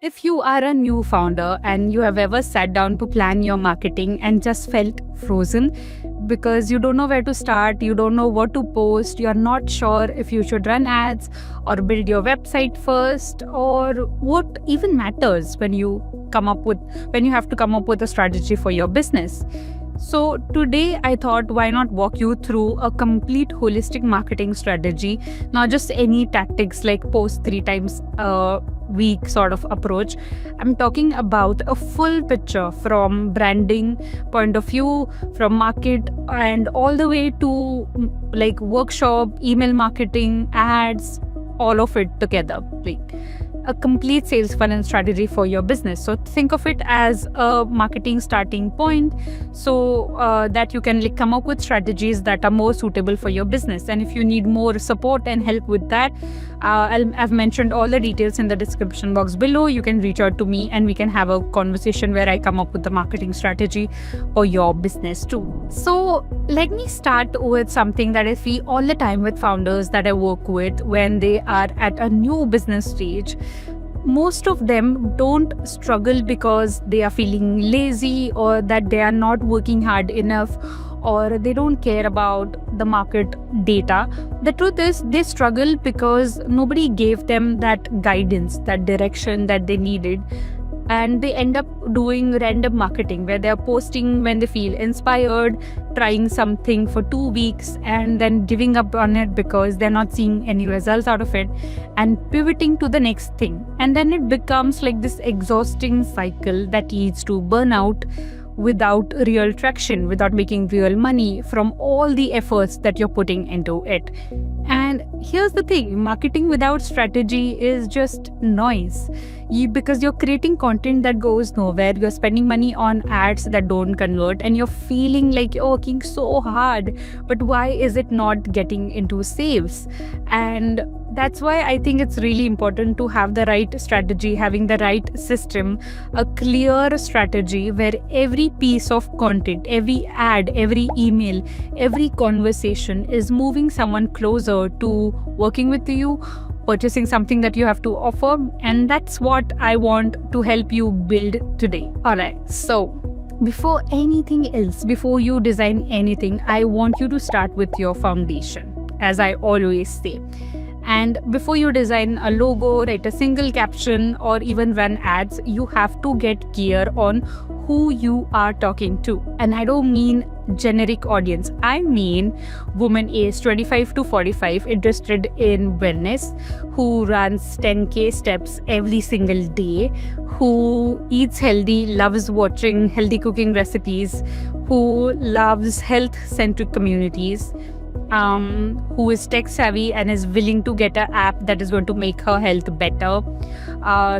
If you are a new founder and you have ever sat down to plan your marketing and just felt frozen because you don't know where to start, you don't know what to post, you're not sure if you should run ads or build your website first, or what even matters when you have to come up with a strategy for your business. So today I thought, why not walk you through a complete holistic marketing strategy, not just any tactics like post 3 times a week sort of approach. I'm talking about a full picture from branding point of view, from market, and all the way to like workshop, email marketing, ads, all of it together. Like a complete sales funnel strategy for your business. So think of it as a marketing starting point, so that you can come up with strategies that are more suitable for your business. And if you need more support and help with that, I've mentioned all the details in the description box below. You can reach out to me and we can have a conversation where I come up with the marketing strategy for your business too. So let me start with something that I see all the time with founders that I work with when they are at a new business stage. Most of them don't struggle because they are feeling lazy or that they are not working hard enough or they don't care about the market data. The truth is they struggle because nobody gave them that guidance, that direction that they needed. And they end up doing random marketing where they're posting when they feel inspired, trying something for 2 weeks and then giving up on it because they're not seeing any results out of it and pivoting to the next thing. And then it becomes like this exhausting cycle that leads to burnout without real traction, without making real money from all the efforts that you're putting into it. And here's the thing, marketing without strategy is just noise. Because you're creating content that goes nowhere, you're spending money on ads that don't convert, and you're feeling like you're working so hard, but why is it not getting into sales? And that's why I think it's really important to have the right strategy, having the right system, a clear strategy where every piece of content, every ad, every email, every conversation is moving someone closer to working with you, purchasing something that you have to offer. And that's what I want to help you build today. Alright, so before anything else, before you design anything, I want you to start with your foundation, as I always say. And before you design a logo, write a single caption, or even run ads, you have to get clear on who you are talking to. And I don't mean generic audience. I mean woman aged 25 to 45 interested in wellness, who runs 10K steps every single day, who eats healthy, loves watching healthy cooking recipes, who loves health-centric communities, who is tech savvy and is willing to get an app that is going to make her health better.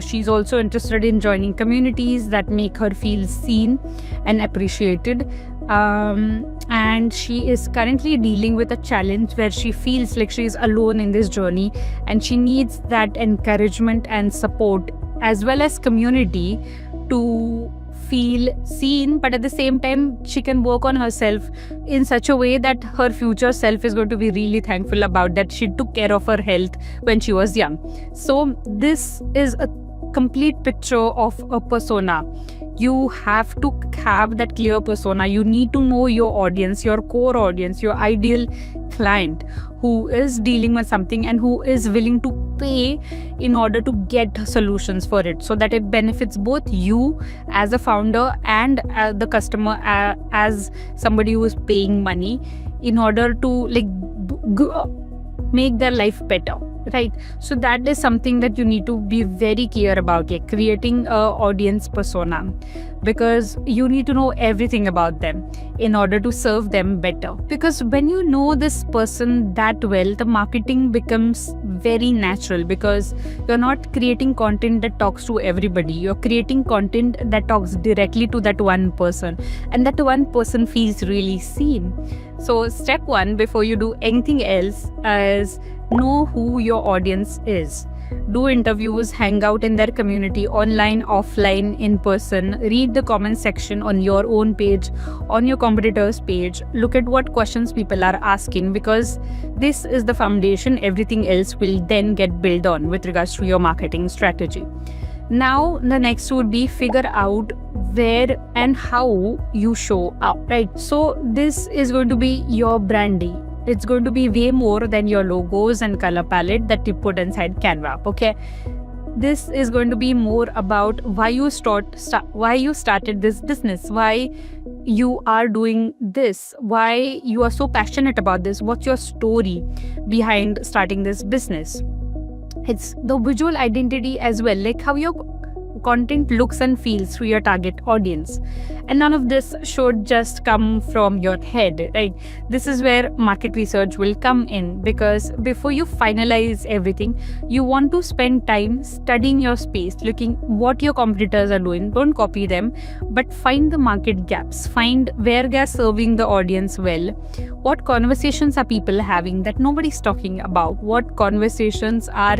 She's also interested in joining communities that make her feel seen and appreciated. And she is currently dealing with a challenge where she feels like she's alone in this journey, and she needs that encouragement and support as well as community to feel seen, but at the same time she can work on herself in such a way that her future self is going to be really thankful about that she took care of her health when she was young. So this is a complete picture of a persona. You have to have that clear persona. You need to know your audience, your core audience, your ideal client who is dealing with something and who is willing to pay in order to get solutions for it, so that it benefits both you as a founder and the customer as somebody who is paying money in order to make their life better. Right. So that is something that you need to be very clear about, creating a audience persona, because you need to know everything about them in order to serve them better. Because when you know this person that well, the marketing becomes very natural, because you're not creating content that talks to everybody. You're creating content that talks directly to that one person, and that one person feels really seen. So step 1 before you do anything else is know who your audience is. Do interviews, hang out in their community, online, offline, in person. Read the comment section on your own page, on your competitor's page. Look at what questions people are asking, because this is the foundation. Everything else will then get built on with regards to your marketing strategy. Now the next would be figure out where and how you show up, right? So this is going to be your branding. It's going to be way more than your logos and color palette that you put inside Canva. Okay, this is going to be more about why you started this business, why you are doing this, why you are so passionate about this, what's your story behind starting this business. It's the visual identity as well, like how your content looks and feels through your target audience. And none of this should just come from your head, right? This is where market research will come in, because before you finalize everything, you want to spend time studying your space, looking what your competitors are doing. Don't copy them, but find the market gaps, find where they're serving the audience well, what conversations are people having that nobody's talking about, what conversations are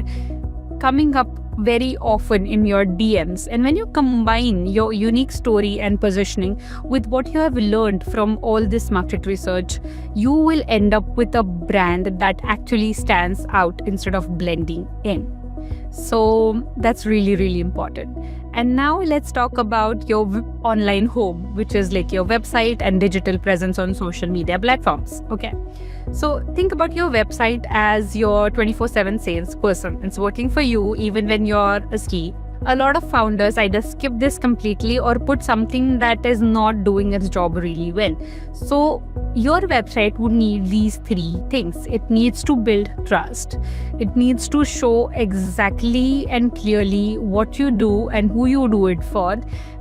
coming up very often in your DMs. And when you combine your unique story and positioning with what you have learned from all this market research, you will end up with a brand that actually stands out instead of blending in. So that's really, really important. And now let's talk about your online home, which is like your website and digital presence on social media platforms. Okay. So think about your website as your 24/7 salesperson. It's working for you even when you're asleep. A lot of founders either skip this completely or put something that is not doing its job really well. So your website would need these three things. It needs to build trust. It needs to show exactly and clearly what you do and who you do it for.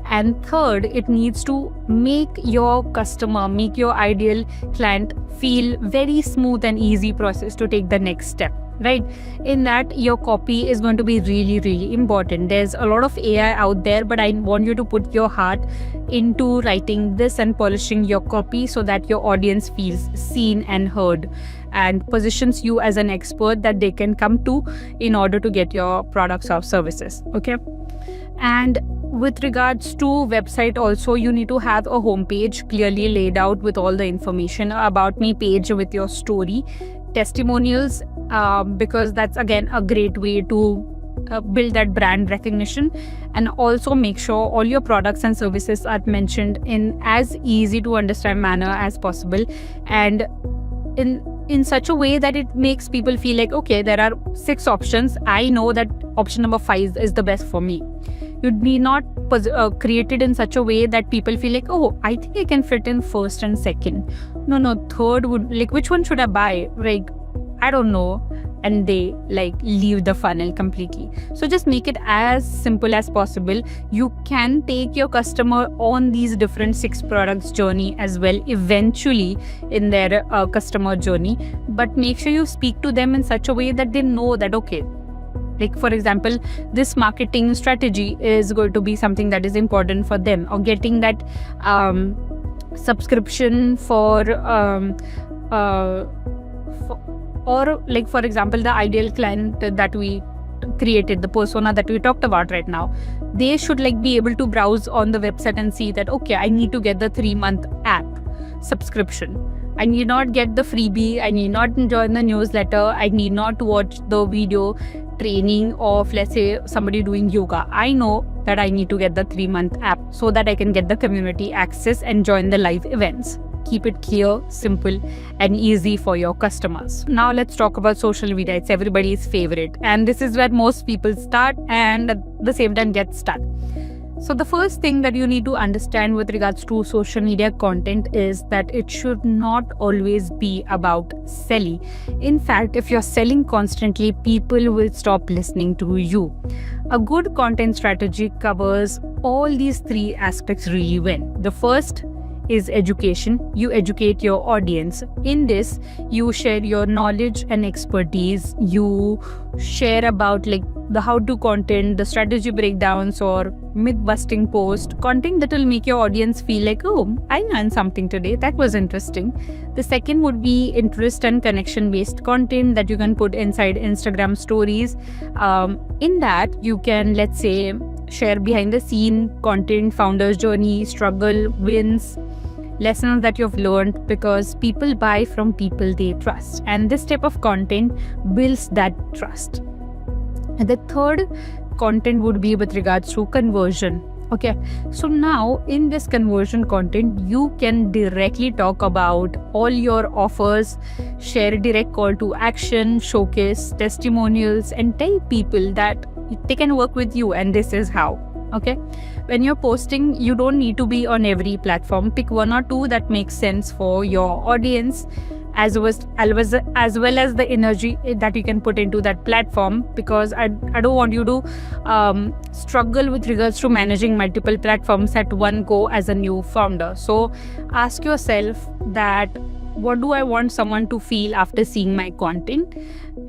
And third, it needs to make your customer, make your ideal client feel very smooth and easy process to take the next step, right? In that, your copy is going to be really, really important. There's a lot of AI out there, but I want you to put your heart into writing this and polishing your copy so that your audience feels seen and heard and positions you as an expert that they can come to in order to get your products or services. Okay. And with regards to website also, you need to have a homepage clearly laid out with all the information, about me page with your story, testimonials, because that's again a great way to build that brand recognition. And also make sure all your products and services are mentioned in as easy to understand manner as possible, and in such a way that it makes people feel like, okay, there are 6 options, I know that option number 5 is the best for me. You need not create it in such a way that people feel like, oh, I think I can fit in first and second. No, third would, like, which one should I buy? Like, I don't know. And they like leave the funnel completely. So just make it as simple as possible. You can take your customer on these different 6 products journey as well eventually in their customer journey. But make sure you speak to them in such a way that they know that, okay, like for example, this marketing strategy is going to be something that is important for them, or getting that subscription or like for example, the ideal client that we created, the persona that we talked about right now, they should like be able to browse on the website and see that, okay, I need to get the 3-month app subscription. I need not get the freebie. I need not join the newsletter. I need not watch the video training of, let's say, somebody doing yoga. I know that I need to get the 3-month app so that I can get the community access and join the live events. Keep it clear, simple, and easy for your customers. Now let's talk about social media. It's everybody's favorite, and this is where most people start and at the same time get stuck. So the first thing that you need to understand with regards to social media content is that it should not always be about selling. In fact, if you're selling constantly, people will stop listening to you. A good content strategy covers all these 3 aspects really well. The first is education. You educate your audience. In this, you share your knowledge and expertise. You share about like the how-to content, the strategy breakdowns, or myth-busting post, content that will make your audience feel like, oh, I learned something today. That was interesting. The second would be interest and connection-based content that you can put inside Instagram stories. In that, you can, let's say, share behind-the-scene content, founder's journey, struggle, wins, lessons that you've learned, because people buy from people they trust, and this type of content builds that trust. And the third content would be with regards to conversion. Okay, so now in this conversion content, you can directly talk about all your offers, share direct call to action, showcase testimonials, and tell people that they can work with you, and this is how. Okay, when you're posting, you don't need to be on every platform. Pick one or two that makes sense for your audience, as well as the energy that you can put into that platform, because I don't want you to struggle with regards to managing multiple platforms at one go as a new founder. So ask yourself that what do I want someone to feel after seeing my content,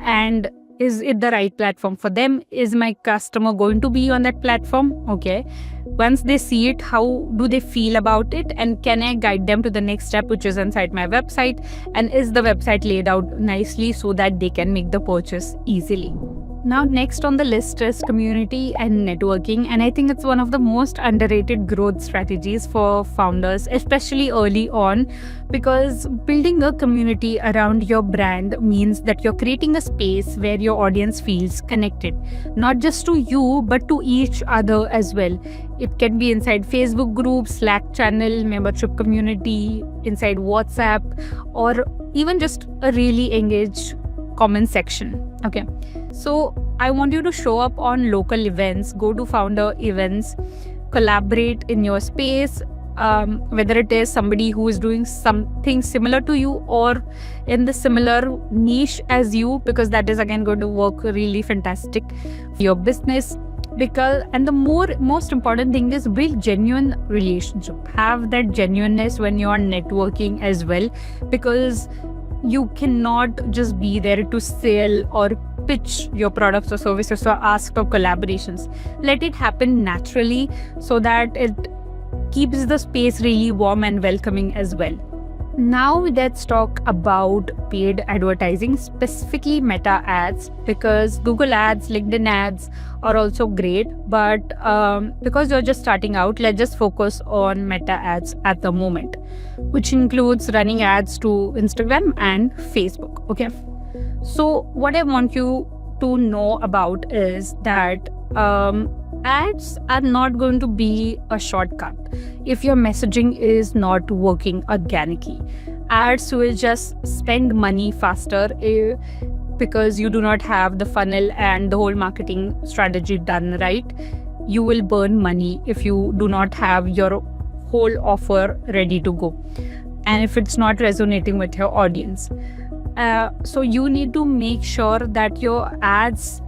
and is it the right platform for them? Is my customer going to be on that platform? Okay, once they see it, how do they feel about it, and can I guide them to the next step, which is inside my website, and is the website laid out nicely so that they can make the purchase easily? Now, next on the list is community and networking, and I think it's one of the most underrated growth strategies for founders, especially early on, because building a community around your brand means that you're creating a space where your audience feels connected, not just to you, but to each other as well. It can be inside Facebook groups, Slack channel, membership community, inside WhatsApp, or even just a really engaged comment section. Okay, so I want you to show up on local events, go to founder events, collaborate in your space, whether it is somebody who is doing something similar to you or in the similar niche as you, because that is again going to work really fantastic for your business. And the most important thing is build genuine relationship. Have that genuineness when you are networking as well, because you cannot just be there to sell or pitch your products or services or ask for collaborations. Let it happen naturally so that it keeps the space really warm and welcoming as well. Now let's talk about paid advertising, specifically Meta ads, because Google ads, LinkedIn ads are also great, but because you're just starting out, let's just focus on Meta ads at the moment, which includes running ads to Instagram and Facebook. Okay, so what I want you to know about is that ads are not going to be a shortcut if your messaging is not working organically. Ads will just spend money faster because you do not have the funnel and the whole marketing strategy done right. You will burn money if you do not have your whole offer ready to go, and if it's not resonating with your audience. So you need to make sure that your ads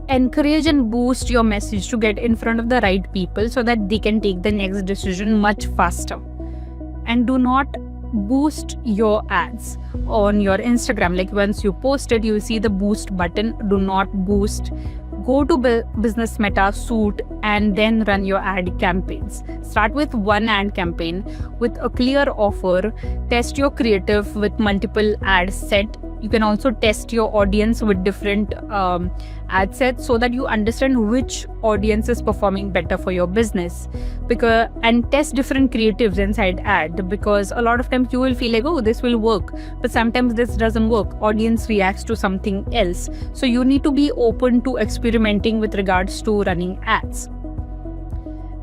encourage and boost your message to get in front of the right people so that they can take the next decision much faster. And do not boost your ads on your Instagram. Like once you post it, you see the boost button. Do not boost. Go to Business Meta Suite and then run your ad campaigns. Start with one ad campaign with a clear offer. Test your creative with multiple ad set. You can also test your audience with different ad sets so that you understand which audience is performing better for your business. And test different creatives inside ad, because a lot of times you will feel like, oh, this will work, but sometimes this doesn't work. Audience reacts to something else. So you need to be open to experimenting with regards to running ads.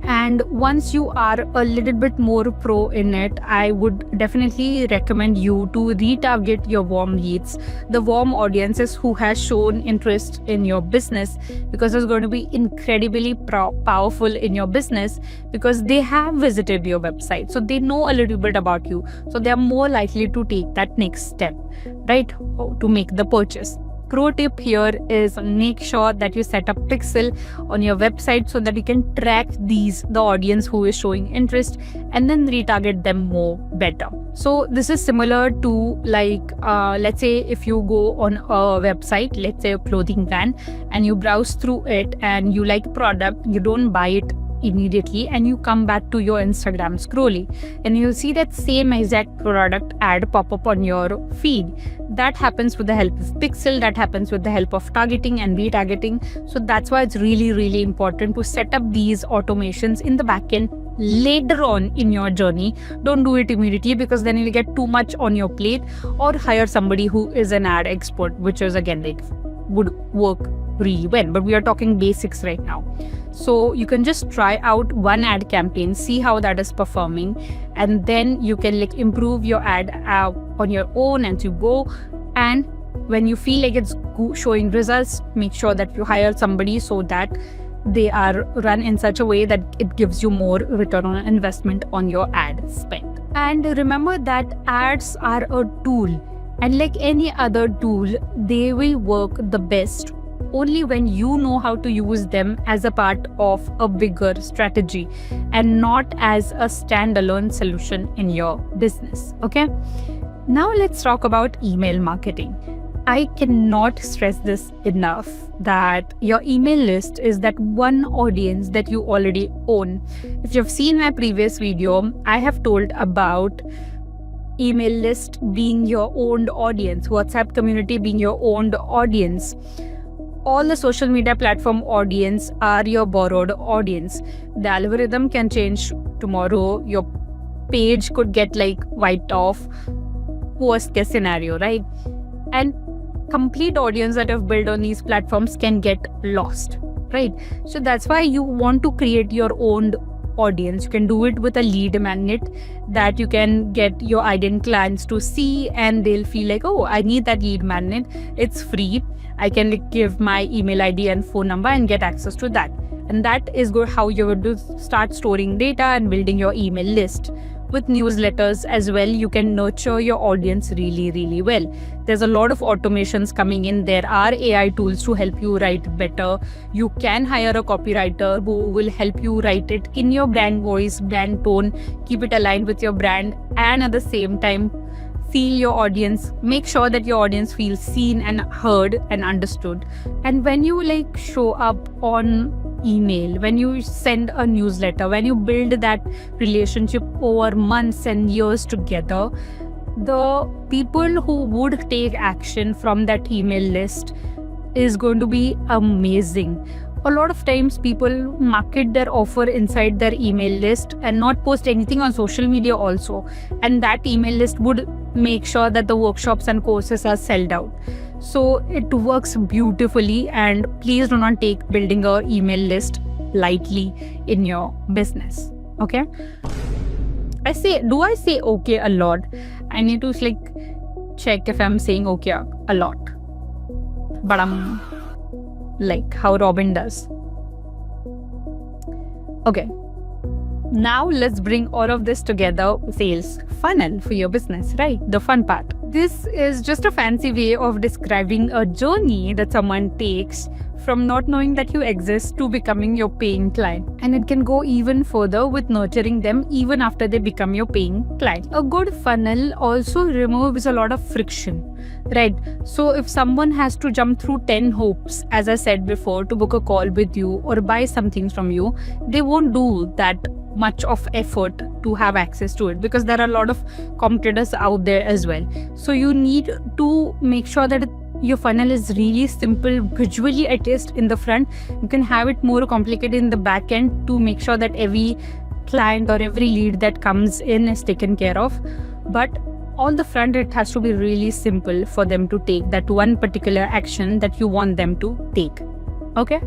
And once you are a little bit more pro in it, I would definitely recommend you to retarget your warm leads, the warm audiences who has shown interest in your business, because it's going to be incredibly powerful in your business, because they have visited your website. So they know a little bit about you. So they are more likely to take that next step, right, to make the purchase. Pro tip here is make sure that you set up Pixel on your website so that you can track the audience who is showing interest and then retarget them more better. So this is similar to let's say if you go on a website, let's say a clothing brand, and you browse through it and you like product, you don't buy it immediately, and you come back to your Instagram scrolling and you'll see that same exact product ad pop up on your feed. That happens with the help of Pixel, that happens with the help of targeting and retargeting. So that's why it's really, really important to set up these automations in the backend later on in your journey. Don't do it immediately, because then you'll get too much on your plate, or hire somebody who is an ad expert, which is again would work really well, but we are talking basics right now. So you can just try out one ad campaign, see how that is performing, and then you can like improve your ad on your own as you go. And when you feel like it's showing results, make sure that you hire somebody so that they are run in such a way that it gives you more return on investment on your ad spend. And remember that ads are a tool, and like any other tool, they will work the best only when you know how to use them as a part of a bigger strategy and not as a standalone solution in your business. Okay, now let's talk about email marketing. I cannot stress this enough that your email list is that one audience that you already own. If you've seen my previous video, I have told about email list being your owned audience, WhatsApp community being your owned audience. All the social media platform audience are your borrowed audience. The algorithm can change tomorrow. Your page could get like wiped off. Worst case scenario, right? And complete audience that you've built on these platforms can get lost, right? So that's why you want to create your own audience. You can do it with a lead magnet that you can get your ideal clients to see, and they'll feel like, oh, I need that lead magnet. It's free. I can give my email ID and phone number and get access to that. And that is good how you would start storing data and building your email list. With newsletters as well, you can nurture your audience really, really well. There's a lot of automations coming in. There are AI tools to help you write better. You can hire a copywriter who will help you write it in your brand voice, brand tone, keep it aligned with your brand, and at the same time, feel your audience. Make sure that your audience feels seen and heard and understood. And when you like show up on email, when you send a newsletter, when you build that relationship over months and years together, the people who would take action from that email list is going to be amazing. A lot of times people market their offer inside their email list and not post anything on social media also, and that email list would make sure that the workshops and courses are sold out. So it works beautifully, and please do not take building a email list lightly in your business. Okay, I say okay a lot? I need to like check if I'm saying okay a lot, but I'm like how Robin does. Okay, now let's bring all of this together. Sales funnel for your business, right? The fun part. This is just a fancy way of describing a journey that someone takes from not knowing that you exist to becoming your paying client. And it can go even further with nurturing them even after they become your paying client. A good funnel also removes a lot of friction, right? So if someone has to jump through 10 hoops, as I said before, to book a call with you or buy something from you, they won't do that much of effort to have access to it, because there are a lot of competitors out there as well. So you need to make sure that your funnel is really simple visually, at least in the front. You can have it more complicated in the back end to make sure that every client or every lead that comes in is taken care of. But on the front, it has to be really simple for them to take that one particular action that you want them to take. Okay.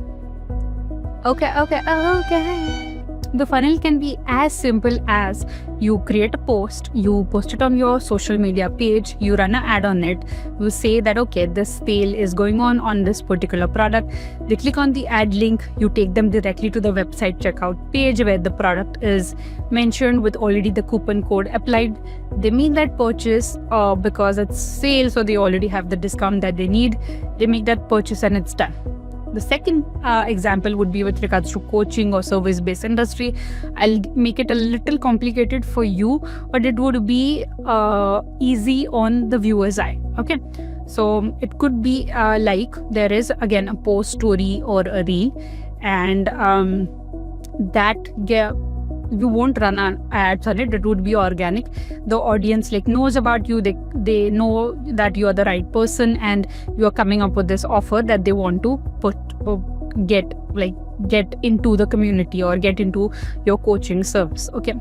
The funnel can be as simple as you create a post, you post it on your social media page, you run an ad on it, you say that okay, this sale is going on this particular product. They click on the ad link, you take them directly to the website checkout page where the product is mentioned with already the coupon code applied. They make that purchase because it's sale, so they already have the discount that they need. They make that purchase and it's done. The second example would be with regards to coaching or service-based industry. I'll make it a little complicated for you, but it would be easy on the viewer's eye. Okay, so it could be like there is again a post, story, or a reel, and you won't run an ads on it. It would be organic. The audience like knows about you. They know that you are the right person and you are coming up with this offer that they want to get into the community or get into your coaching service. Okay,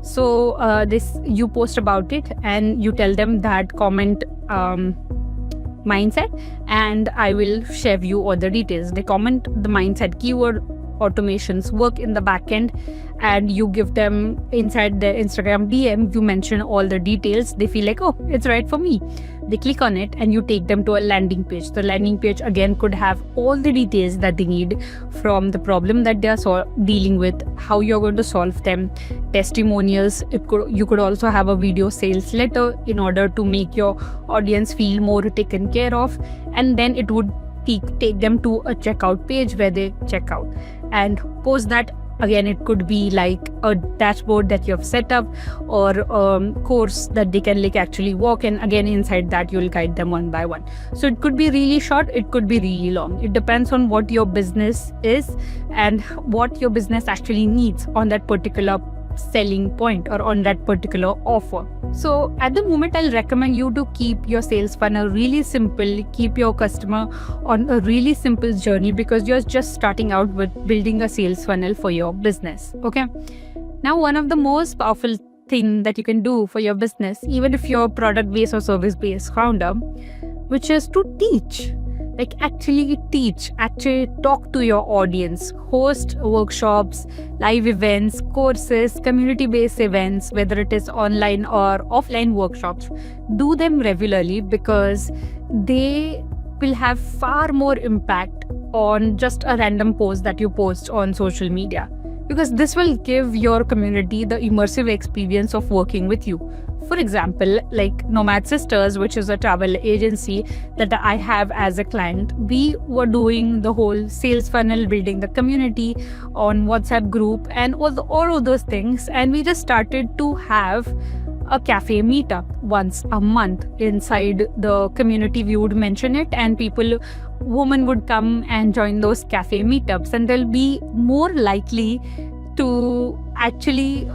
so this you post about it and you tell them that comment mindset, and I will share you all the details. They comment the mindset keyword automations work in the back end, and you give them inside their Instagram DM, you mention all the details. They feel like, oh, it's right for me. They click on it and you take them to a landing page. The landing page again could have all the details that they need, from the problem that they are dealing with, how you're going to solve them, testimonials. You could also have a video sales letter in order to make your audience feel more taken care of, and then it would take them to a checkout page where they check out. And post that, again, it could be like a dashboard that you have set up, or course that they can actually walk in. Again, inside that you'll guide them one by one. So it could be really short, it could be really long. It depends on what your business is and what your business actually needs on that particular selling point or on that particular offer. So at the moment, I'll recommend you to keep your sales funnel really simple, keep your customer on a really simple journey, because you're just starting out with building a sales funnel for your business. Okay. Now, one of the most powerful thing that you can do for your business, even if you're a product-based or service-based founder, which is to teach. Actually talk to your audience, host workshops, live events, courses, community-based events, whether it is online or offline workshops. Do them regularly, because they will have far more impact on just a random post that you post on social media, because this will give your community the immersive experience of working with you. For example, like Nomad Sisters, which is a travel agency that I have as a client, we were doing the whole sales funnel, building the community on WhatsApp group and all of those things. And we just started to have a cafe meetup once a month inside the community. We would mention it, and women would come and join those cafe meetups, and they'll be more likely to actually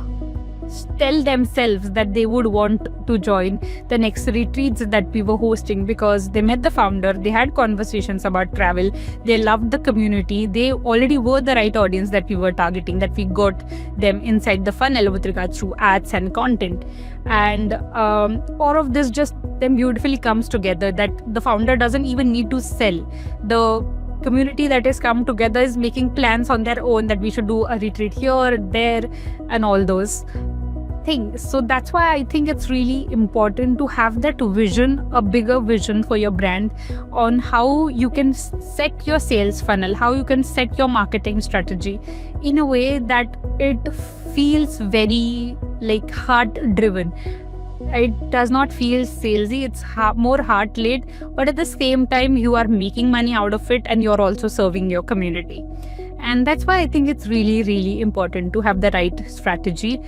tell themselves that they would want to join the next retreats that we were hosting, because they met the founder, they had conversations about travel, they loved the community, they already were the right audience that we were targeting, that we got them inside the funnel with regards to ads and content. And all of this just then beautifully comes together, that the founder doesn't even need to sell. The community that has come together is making plans on their own, that we should do a retreat here, there, and all those things. So that's why I think it's really important to have that vision, a bigger vision for your brand, on how you can set your sales funnel, how you can set your marketing strategy in a way that it feels very heart driven. It does not feel salesy, it's more heart-led, but at the same time you are making money out of it and you're also serving your community. And that's why I think it's really, really important to have the right strategy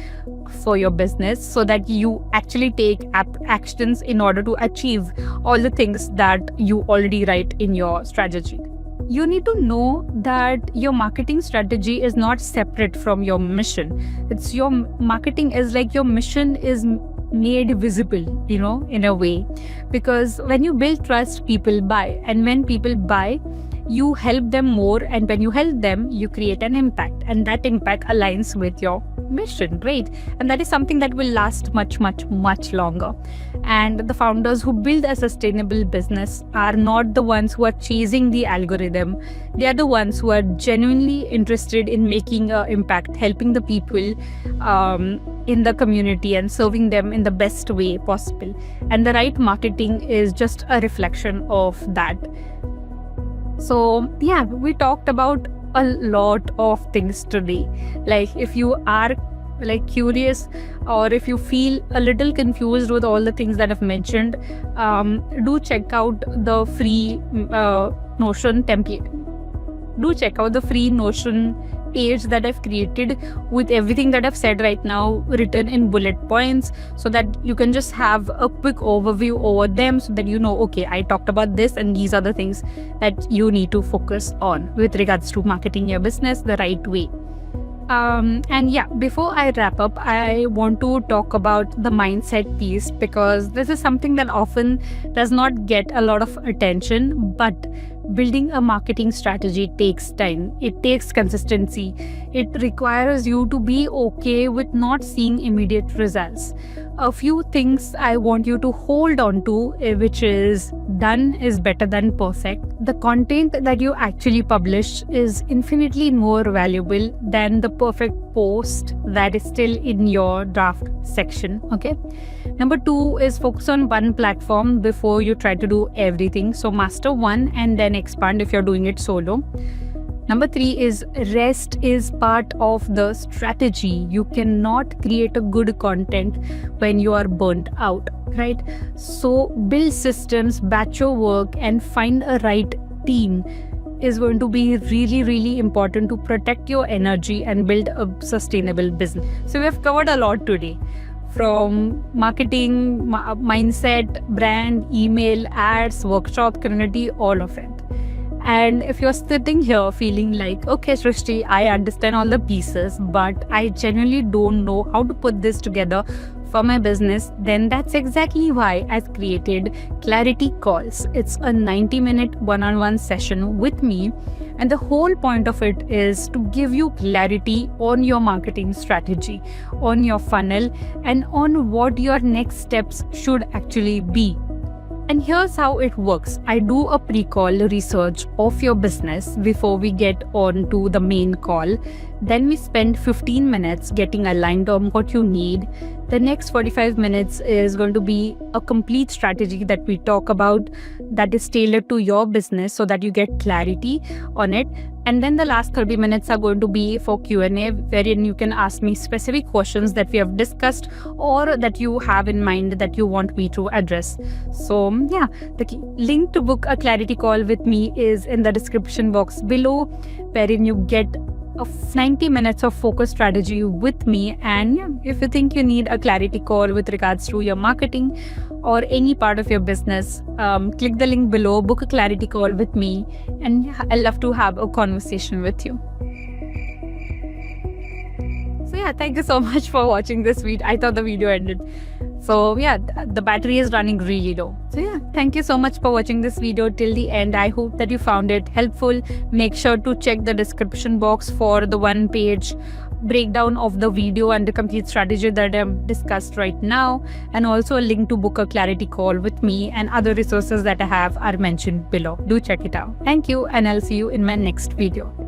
for your business, so that you actually take actions in order to achieve all the things that you already write in your strategy. You need to know that your marketing strategy is not separate from your mission. It's your marketing is like your mission is made visible, in a way, because when you build trust, people buy, and when people buy, you help them more, and when you help them, you create an impact, and that impact aligns with your mission, right? And that is something that will last much, much, much longer. And the founders who build a sustainable business are not the ones who are chasing the algorithm. They are the ones who are genuinely interested in making an impact, helping the people in the community and serving them in the best way possible. And the right marketing is just a reflection of that. So yeah, we talked about a lot of things today. If you are curious, or if you feel a little confused with all the things that I've mentioned, do check out the free Notion template. Do check out the free Notion page that I've created with everything that I've said right now written in bullet points, so that you can just have a quick overview over them, so that okay, I talked about this and these are the things that you need to focus on with regards to marketing your business the right way. And yeah, before I wrap up, I want to talk about the mindset piece, because this is something that often does not get a lot of attention, but building a marketing strategy takes time. It takes consistency. It requires you to be okay with not seeing immediate results. a few things I want you to hold on to, which is done is better than perfect. The content that you actually publish is infinitely more valuable than the perfect post that is still in your draft section. Okay. Number 2 is focus on one platform before you try to do everything. So master one and then expand if you're doing it solo. Number 3 is rest is part of the strategy. You cannot create a good content when you are burnt out, right? So build systems, batch your work, and find a right team is going to be really, really important to protect your energy and build a sustainable business. So we have covered a lot today, from marketing, mindset, brand, email, ads, workshop, community, all of it. And if you're sitting here feeling like, okay, Srishti, I understand all the pieces, but I genuinely don't know how to put this together for my business, then that's exactly why I've created Clarity Calls. It's a 90-minute one-on-one session with me. And the whole point of it is to give you clarity on your marketing strategy, on your funnel, and on what your next steps should actually be. And here's how it works. I do a pre-call research of your business before we get on to the main call. Then we spend 15 minutes getting aligned on what you need. The next 45 minutes is going to be a complete strategy that we talk about that is tailored to your business so that you get clarity on it. And then the last 30 minutes are going to be for Q&A, wherein you can ask me specific questions that we have discussed or that you have in mind that you want me to address. So yeah, the link to book a clarity call with me is in the description box below, wherein you get 90 minutes of focus strategy with me. And yeah, if you think you need a clarity call with regards to your marketing or any part of your business, click the link below, book a clarity call with me, and yeah, I'd love to have a conversation with you. So yeah, thank you so much for watching this video. I thought the video ended. So yeah, the battery is running really low. So yeah, thank you so much for watching this video till the end. I hope that you found it helpful. Make sure to check the description box for the one-page breakdown of the video and the complete strategy that I've discussed right now, and also a link to book a clarity call with me, and other resources that I have are mentioned below. Do check it out. Thank you, and I'll see you in my next video.